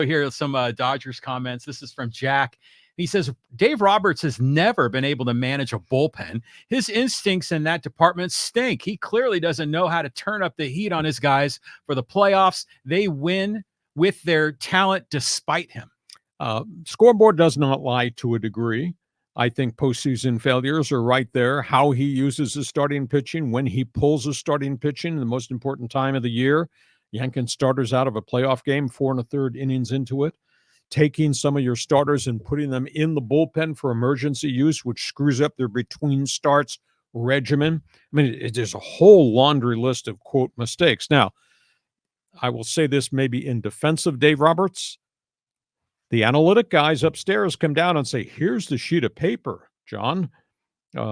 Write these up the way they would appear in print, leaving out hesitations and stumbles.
Here are some Dodgers comments. This is from Jack. He says, Dave Roberts has never been able to manage a bullpen. His instincts in that department stink. He clearly doesn't know how to turn up the heat on his guys for the playoffs. They win with their talent despite him. Scoreboard does not lie to a degree. I think postseason failures are right there. How he uses his starting pitching, when he pulls his starting pitching, the most important time of the year, yanking starters out of a playoff game, 4 1/3 innings into it, taking some of your starters and putting them in the bullpen for emergency use, which screws up their between starts regimen. I mean, there's a whole laundry list of, quote, mistakes. Now, I will say this maybe in defense of Dave Roberts. The analytic guys upstairs come down and say, here's the sheet of paper, John.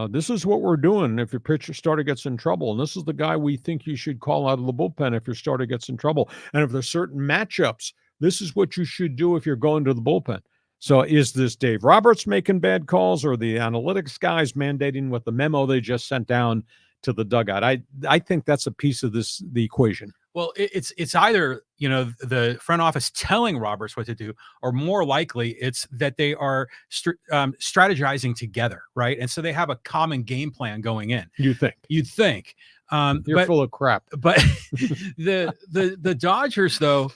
This is what we're doing if your pitcher starter gets in trouble. And this is the guy we think you should call out of the bullpen if your starter gets in trouble. And if there's certain matchups, this is what you should do if you're going to the bullpen. So is this Dave Roberts making bad calls, or the analytics guys mandating what the memo they just sent down to the dugout? I think that's a piece of the equation. Well, it's either, the front office telling Roberts what to do, or more likely it's that they are strategizing together, right? And so they have a common game plan going in. You'd think. You're full of crap. But the Dodgers, though,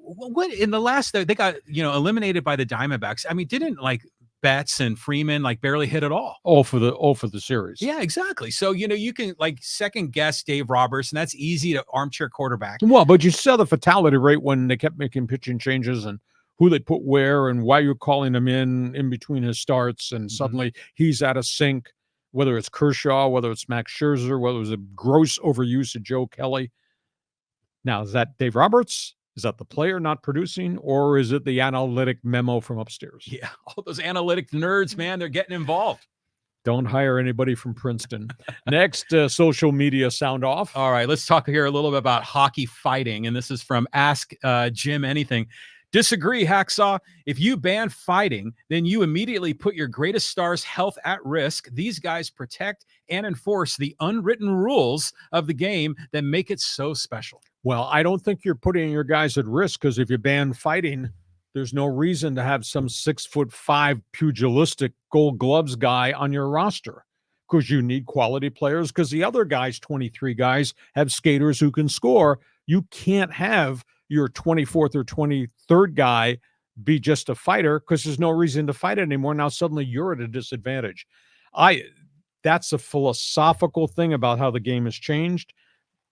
what in the last, they got eliminated by the Diamondbacks. I mean, didn't Betts and Freeman barely hit at all. All for the series. Yeah, exactly. So, you can second guess Dave Roberts, and that's easy to armchair quarterback. Well, but you saw the fatality rate when they kept making pitching changes and who they put where and why you're calling him in between his starts. And suddenly he's out of sync, whether it's Kershaw, whether it's Max Scherzer, whether it was a gross overuse of Joe Kelly. Now, is that Dave Roberts? Is that the player not producing, or is it the analytic memo from upstairs? Yeah, all those analytic nerds, man, they're getting involved. Don't hire anybody from Princeton. Next, social media sound off. All right, let's talk here a little bit about hockey fighting, and this is from Ask Jim Anything. Disagree, Hacksaw. If you ban fighting, then you immediately put your greatest star's health at risk. These guys protect and enforce the unwritten rules of the game that make it so special. Well, I don't think you're putting your guys at risk, because if you ban fighting, there's no reason to have some 6'5" pugilistic Gold Gloves guy on your roster, because you need quality players, because the other guys, 23 guys, have skaters who can score. You can't have your 24th or 23rd guy be just a fighter, because there's no reason to fight anymore. Now suddenly you're at a disadvantage. That's a philosophical thing about how the game has changed.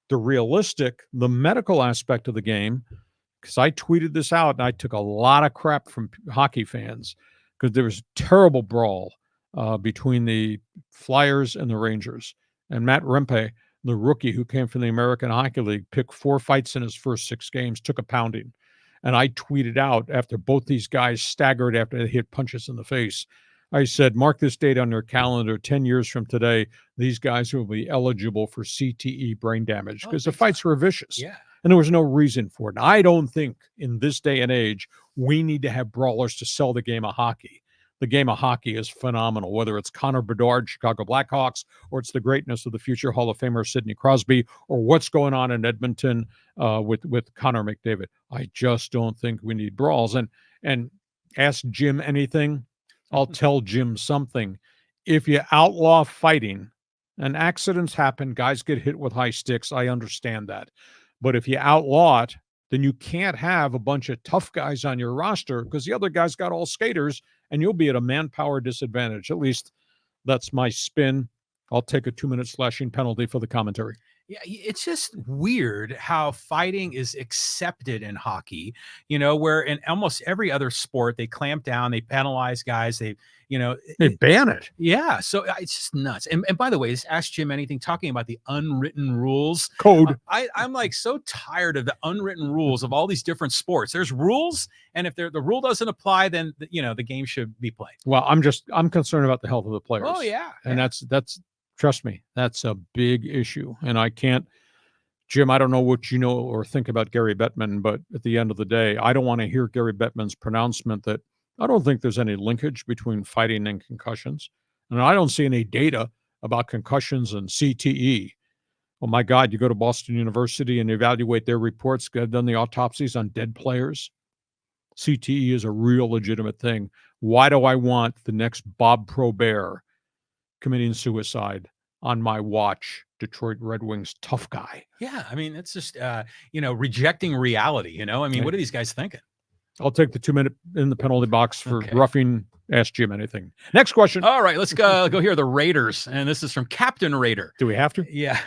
The medical aspect of the game, because I tweeted this out and I took a lot of crap from hockey fans, because there was a terrible brawl between the Flyers and the Rangers. And Matt Rempe, the rookie who came from the American Hockey League, picked 4 fights in his first 6 games, took a pounding. And I tweeted out after both these guys staggered after they hit punches in the face. I said, mark this date on your calendar. 10 years from today, these guys will be eligible for CTE brain damage, because the fights were vicious. Yeah. And there was no reason for it. I don't think in this day and age, we need to have brawlers to sell the game of hockey. The game of hockey is phenomenal, whether it's Connor Bedard, Chicago Blackhawks, or it's the greatness of the future Hall of Famer Sidney Crosby, or what's going on in Edmonton with Connor McDavid. I just don't think we need brawls. And ask Jim anything, I'll tell Jim something. If you outlaw fighting, and accidents happen, guys get hit with high sticks, I understand that. But if you outlaw it, then you can't have a bunch of tough guys on your roster, because the other guys got all skaters, and you'll be at a manpower disadvantage. At least that's my spin. I'll take a 2-minute slashing penalty for the commentary. Yeah, it's just weird how fighting is accepted in hockey, where in almost every other sport, they clamp down, they penalize guys, they ban it. Yeah. So it's just nuts. And by the way, just Ask Jim Anything, talking about the unwritten rules. Code. I'm so tired of the unwritten rules of all these different sports. There's rules, and if the rule doesn't apply, then, the game should be played. Well, I'm concerned about the health of the players. Oh, yeah. And that's trust me, that's a big issue. And I can't, Jim, I don't know what you know or think about Gary Bettman, but at the end of the day, I don't want to hear Gary Bettman's pronouncement that I don't think there's any linkage between fighting and concussions. And I don't see any data about concussions and CTE. Oh my God, you go to Boston University and evaluate their reports, they've done the autopsies on dead players. CTE is a real legitimate thing. Why do I want the next Bob Probert committing suicide on my watch? Detroit Red Wings tough guy. Yeah, I mean, it's just rejecting reality. I mean, what are these guys thinking? I'll take the 2-minute in the penalty box for Okay. roughing. Ask Jim anything. Next question. All right, let's go here. The Raiders, and this is from Captain Raider. Do we have to? Yeah.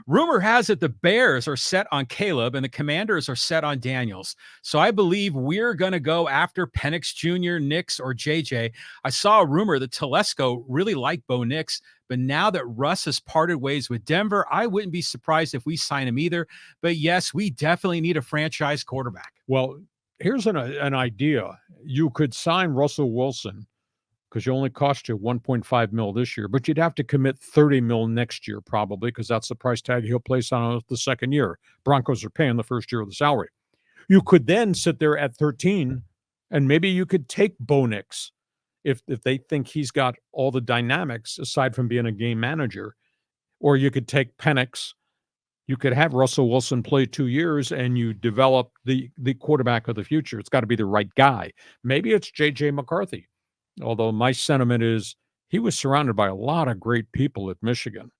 Rumor has it the Bears are set on Caleb and the Commanders are set on Daniels. So I believe we're going to go after Penix Jr., Nix, or JJ. I saw a rumor that Telesco really liked Bo Nix, but now that Russ has parted ways with Denver, I wouldn't be surprised if we sign him either. But yes, we definitely need a franchise quarterback. Well, here's an idea. You could sign Russell Wilson because you only cost you $1.5 million this year, but you'd have to commit $30 million next year probably because that's the price tag he'll place on the second year. Broncos are paying the first year of the salary. You could then sit there at 13, and maybe you could take Bo Nix if they think he's got all the dynamics aside from being a game manager, or you could take Penix. You could have Russell Wilson play 2 years and you develop the quarterback of the future. It's got to be the right guy. Maybe it's J.J. McCarthy, although my sentiment is he was surrounded by a lot of great people at Michigan.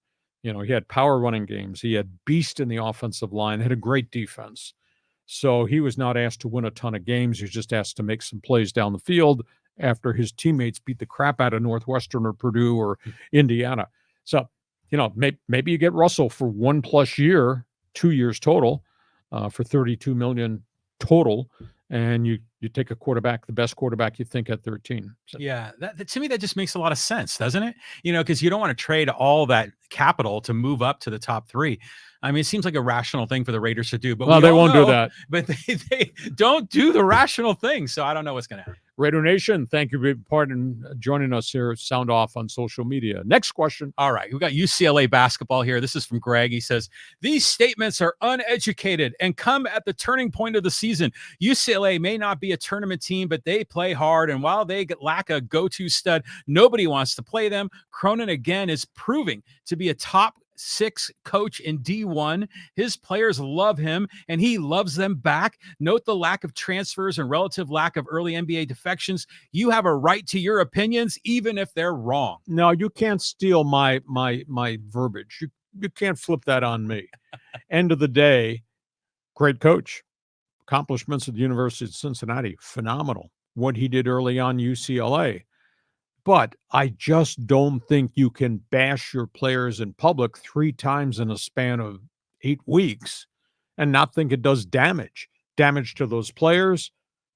He had power running games. He had beast in the offensive line, had a great defense. So he was not asked to win a ton of games. He was just asked to make some plays down the field after his teammates beat the crap out of Northwestern or Purdue or Indiana. So, maybe you get Russell for 1+ year, 2 years total, for $32 million total, and you take a quarterback, the best quarterback you think at 13. So. Yeah, that to me that just makes a lot of sense, doesn't it? Because you don't want to trade all that capital to move up to the top 3. I mean, it seems like a rational thing for the Raiders to do, but they won't do that. But they don't do the rational thing, so I don't know what's going to happen. Raider Nation, thank you for joining us here at Sound Off on social media. Next question. All right, we got UCLA Basketball here. This is from Greg. He says, these statements are uneducated and come at the turning point of the season. UCLA may not be a tournament team, but they play hard, and while they lack a go-to stud, nobody wants to play them. Cronin, again, is proving to be a top 6 coach in D1. His players love him and he loves them back. Note the lack of transfers and relative lack of early NBA defections. You have a right to your opinions, even if they're wrong. No, you can't steal my verbiage. You can't flip that on me. End of the day, great coach. Accomplishments at the University of Cincinnati, phenomenal. What he did early on UCLA. But I just don't think you can bash your players in public 3 times in a span of 8 weeks and not think it does damage. Damage to those players,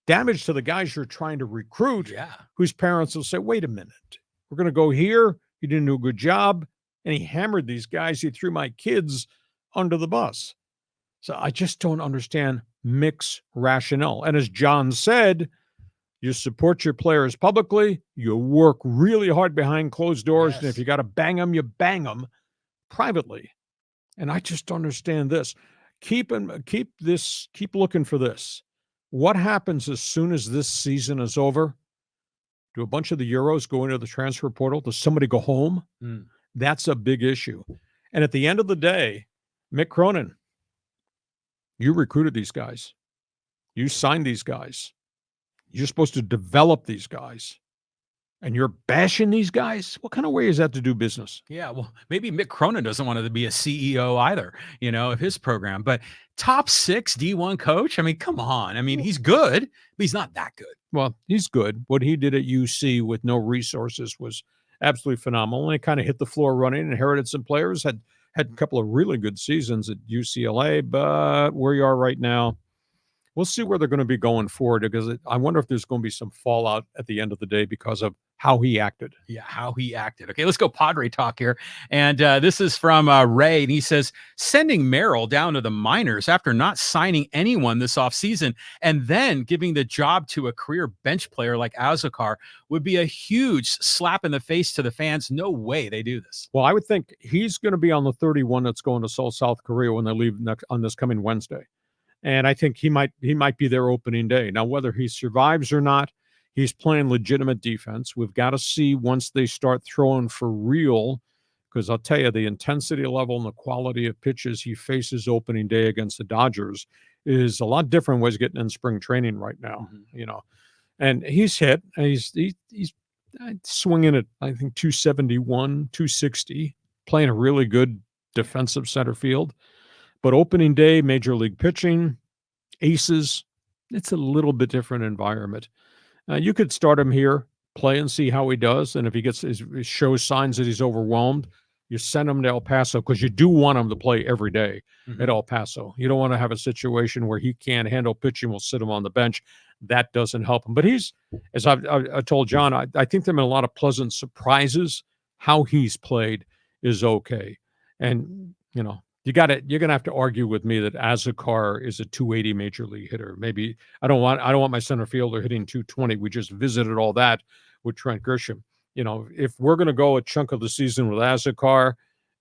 damage to the guys you're trying to recruit, whose parents will say, wait a minute, we're going to go here. You didn't do a good job. And he hammered these guys. He threw my kids under the bus. So I just don't understand Mick's rationale. And as John said, you support your players publicly. You work really hard behind closed doors. Yes. And if you got to bang them, you bang them privately. And I just don't understand this. Keep looking for this. What happens as soon as this season is over? Do a bunch of the Euros go into the transfer portal? Does somebody go home? That's a big issue. And at the end of the day, Mick Cronin, you recruited these guys. You signed these guys. You're supposed to develop these guys. And you're bashing these guys? What kind of way is that to do business? Yeah, well, maybe Mick Cronin doesn't want to be a CEO either, of his program. But top 6 D1 coach? I mean, come on. I mean, he's good, but he's not that good. Well, he's good. What he did at UC with no resources was absolutely phenomenal. And he kind of hit the floor running, inherited some players, had a couple of really good seasons at UCLA. But where you are right now, we'll see where they're going to be going forward, because I wonder if there's going to be some fallout at the end of the day because of how he acted. Yeah, how he acted. Okay, let's go Padre talk here. And this is from Ray, and he says, sending Merrill down to the minors after not signing anyone this offseason and then giving the job to a career bench player like Azokar would be a huge slap in the face to the fans. No way they do this. Well, I would think he's going to be on the 31 that's going to Seoul, South Korea when they leave on this coming Wednesday. And I think he might be their opening day. Now, whether he survives or not, he's playing legitimate defense. We've got to see once they start throwing for real, because I'll tell you, the intensity level and the quality of pitches he faces opening day against the Dodgers is a lot different what he's getting in spring training right now, and he's hit, and he's swinging at, I think, 271, 260, playing a really good defensive center field. But opening day, major league pitching, aces, it's a little bit different environment. You could start him here, play and see how he does. And if he shows signs that he's overwhelmed, you send him to El Paso, because you do want him to play every day at El Paso. You don't want to have a situation where he can't handle pitching. We'll sit him on the bench. That doesn't help him. But he's, as I told John, I think there have been a lot of pleasant surprises. How he's played is okay. And, you're going to have to argue with me that Azekar is a 280 major league hitter. Maybe I don't want my center fielder hitting 220. We just visited all that with Trent Grisham. If we're going to go a chunk of the season with Azekar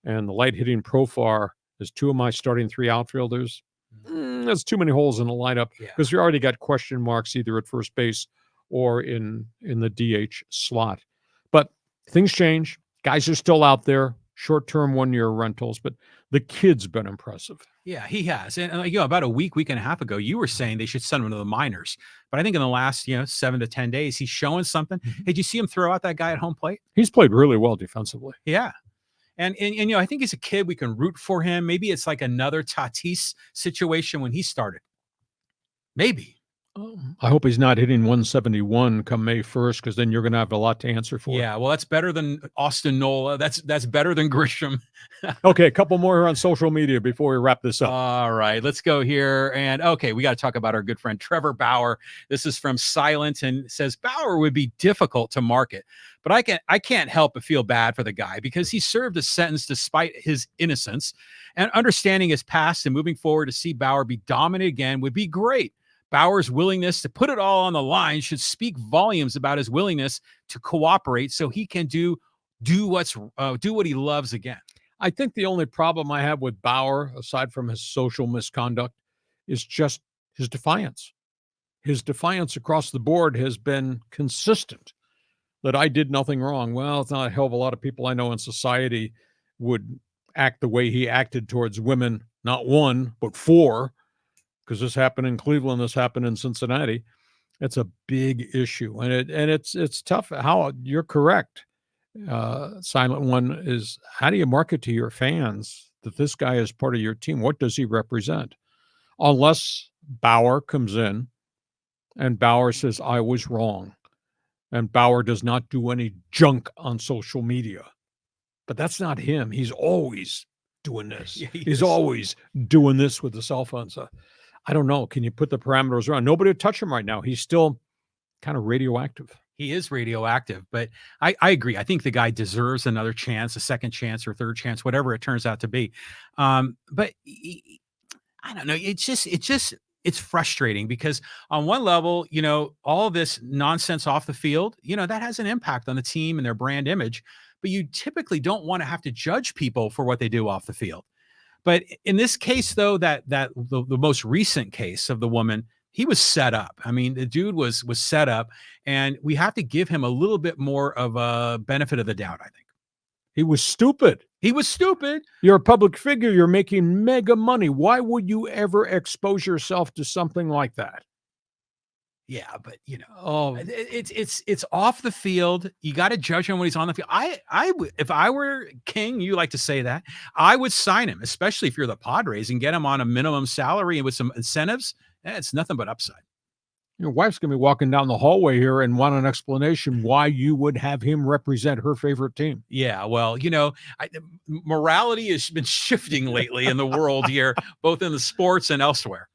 and the light hitting Profar as two of my starting three outfielders, that's too many holes in the lineup, because you already got question marks either at first base or in the DH slot. But things change. Guys are still out there, short-term one-year rentals, but the kid's been impressive. Yeah, he has. And about a week and a half ago, you were saying they should send him to the minors. But I think in the last 7 to 10 days, he's showing something. Hey, did you see him throw out that guy at home plate? He's played really well defensively. Yeah. And I think he's a kid, we can root for him. Maybe it's like another Tatis situation when he started. Maybe. I hope he's not hitting 171 come May 1st, because then you're going to have a lot to answer for. Yeah, well, that's better than Austin Nola. That's better than Grisham. Okay, a couple more here on social media before we wrap this up. All right, let's go here. And okay, we got to talk about our good friend Trevor Bower. This is from Silent, and says Bower would be difficult to market, but I can't help but feel bad for the guy, because he served a sentence despite his innocence, and understanding his past and moving forward, to see Bower be dominant again would be great. Bower's willingness to put it all on the line should speak volumes about his willingness to cooperate, so he can do what he loves again. I think the only problem I have with Bower, aside from his social misconduct, is just his defiance. His defiance across the board has been consistent, that I did nothing wrong. Well, it's not a hell of a lot of people I know in society would act the way he acted towards women, not one, but four, because this happened in Cleveland, this happened in Cincinnati. It's a big issue, and it's tough. How you're correct, Silent One, is how do you market to your fans that this guy is part of your team? What does he represent? Unless Bower comes in and Bower says, I was wrong, and Bower does not do any junk on social media. But that's not him. He's always doing this. Yeah, he's always doing this with the cell phone. So I don't know. Can you put the parameters around? Nobody would touch him right now. He's still kind of radioactive. He is radioactive, but I agree. I think the guy deserves another chance, a second chance or third chance, whatever it turns out to be. But I don't know. It's frustrating, because on one level, all this nonsense off the field, that has an impact on the team and their brand image, but you typically don't want to have to judge people for what they do off the field. But in this case, though, the most recent case of the woman, he was set up. I mean, the dude was set up, and we have to give him a little bit more of a benefit of the doubt, I think. He was stupid. He was stupid. You're a public figure. You're making mega money. Why would you ever expose yourself to something like that? Yeah, but it's off the field. You got to judge him when he's on the field. If I were King, you like to say that, I would sign him, especially if you're the Padres, and get him on a minimum salary and with some incentives. It's nothing but upside. Your wife's going to be walking down the hallway here and want an explanation why you would have him represent her favorite team. Yeah, well, morality has been shifting lately in the world here, both in the sports and elsewhere.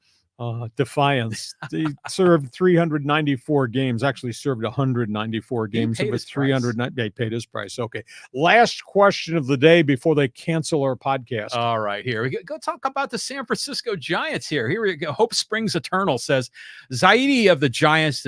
Defiance. He served 394 games, actually served 194 games. He paid his 300. They paid his price. Okay. Last question of the day before they cancel our podcast. All right, here we go. Talk about the San Francisco Giants here. Here we go. Hope Springs Eternal says Zaidi of the Giants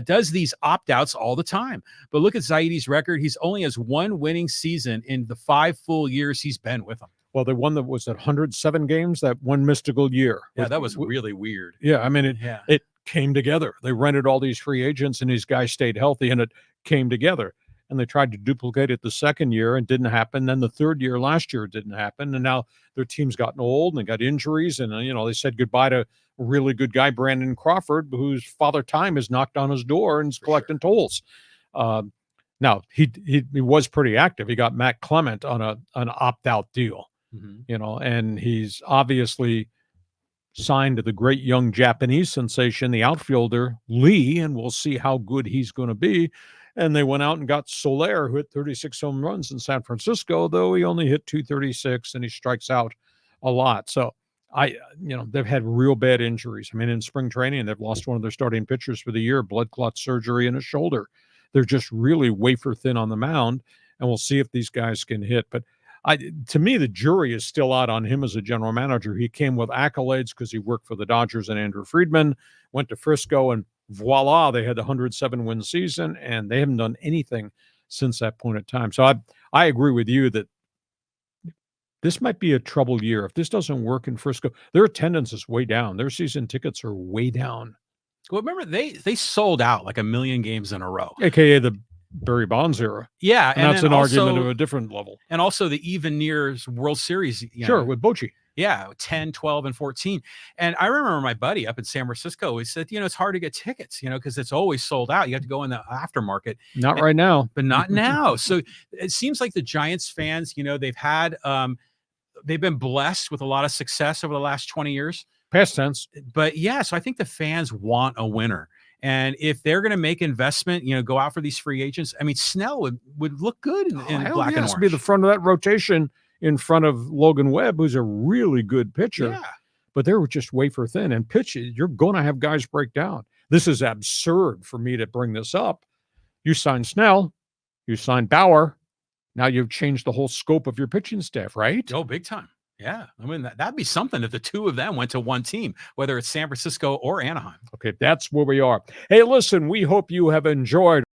does these opt-outs all the time. But look at Zaidi's record. He's only has one winning season in the 5 full years he's been with them. Well, the one that was at 107 games, that one mystical year. Yeah, that was really weird. Yeah, I mean, it came together. They rented all these free agents, and these guys stayed healthy, and it came together. and they tried to duplicate it the second year and didn't happen. Then the third year last year it didn't happen, and now their team's gotten old and they got injuries, and they said goodbye to a really good guy, Brandon Crawford, whose father time has knocked on his door and is collecting tolls. Now he was pretty active. He got Matt Clement on an opt-out deal, and he's obviously signed to the great young Japanese sensation, the outfielder Lee, and we'll see how good he's going to be. And they went out and got Soler, who hit 36 home runs in San Francisco, though he only hit 236 and he strikes out a lot. So they've had real bad injuries. I mean, in spring training, they've lost one of their starting pitchers for the year, blood clot surgery in a shoulder. They're just really wafer thin on the mound, and we'll see if these guys can hit. But to me, the jury is still out on him as a general manager. He came with accolades because he worked for the Dodgers and Andrew Friedman, went to Frisco, and voila, they had the 107-win season, and they haven't done anything since that point in time. So I agree with you that this might be a troubled year. If this doesn't work in Frisco, their attendance is way down. Their season tickets are way down. Well, remember, they sold out like 1 million games in a row. AKA the Barry Bonds era. Yeah. And that's an argument of a different level. And also the even nears World Series. Sure, with Bochy. Yeah, 10, 12, and 14. And I remember my buddy up in San Francisco, he said, it's hard to get tickets, because it's always sold out. You have to go in the aftermarket. Right now. But not now. So it seems like the Giants fans, they've had they've been blessed with a lot of success over the last 20 years. Past tense. But yeah, so I think the fans want a winner. And if they're going to make investment, go out for these free agents. I mean, Snell would look good in black and orange. Be the front of that rotation in front of Logan Webb, who's a really good pitcher. Yeah. But they're just wafer thin. And pitches, you're going to have guys break down. This is absurd for me to bring this up. You signed Snell. You signed Bauer. Now you've changed the whole scope of your pitching staff, right? Oh, big time. Yeah. I mean, that'd be something if the two of them went to one team, whether it's San Francisco or Anaheim. Okay, that's where we are. Hey, listen, we hope you have enjoyed